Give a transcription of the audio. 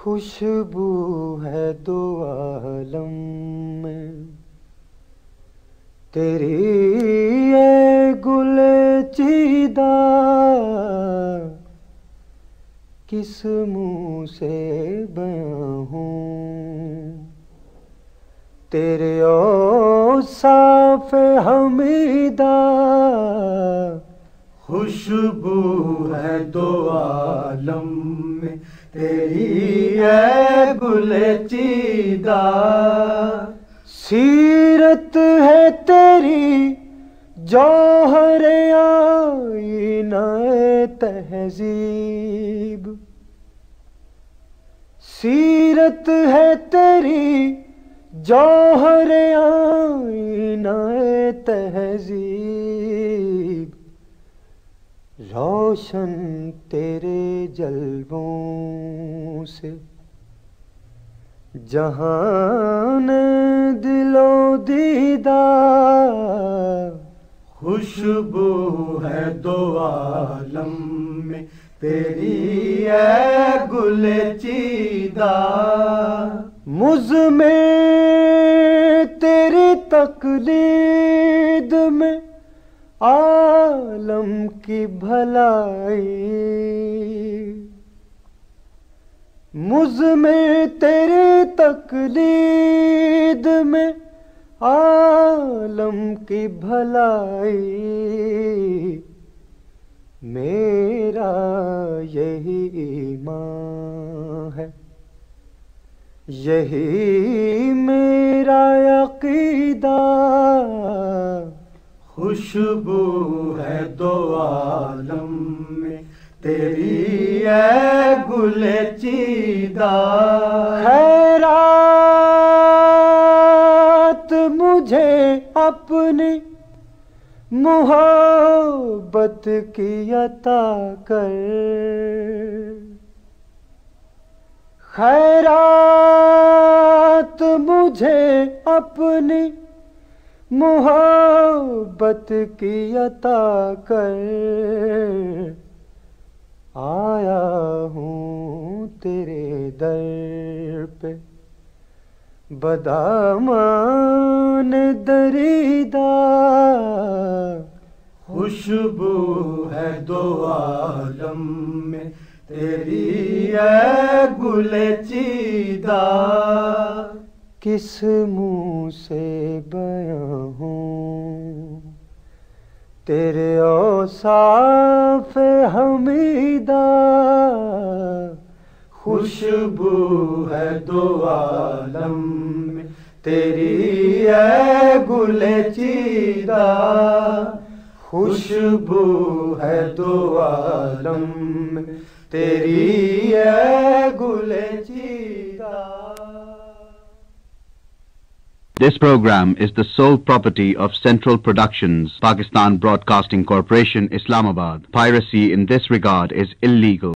खुशबू है दो आलम में तेरी ये गुले चीदा, किस मुँह से बयां हूँ तेरे औसाफ़ हमीदा। खुशबू है दो आलम में तेरी है गुले चीदा, सीरत है तेरी जौहर आईना तहज़ीब, सीरत है तेरी जौहर आईना तहज़ीब, रोशन तेरे जल्वों से जहान दिलो दीदा। खुशबू है दो आलम में तेरी है गुले चीदा, मुझ में तेरी तकलीद में आलम की भलाई, मुझ में तेरी तकलीद में आलम की भलाई, मेरा यही ईमान है, यही मेरा अक़ीदा। खुशबू है दो आलम में तेरी है गुले चीदा, खैरात मुझे अपनी मोहब्बत की अता कर, खैरात मुझे अपनी मोहब्बत की अता कर, आया हूँ तेरे दर पे बदामान दरीदा। खुशबू है दो आलम में तेरी है गुले चीदा, किस मुँह से बयां हूँ तेरे औसाफ़ हमीदा। खुशबू है दो आलम में तेरी है गुले चीदा, खुशबू है दो आलम में तेरी है गुले चीदा। This program is the sole property of Central Productions, Pakistan Broadcasting Corporation, Islamabad. Piracy in this regard is illegal.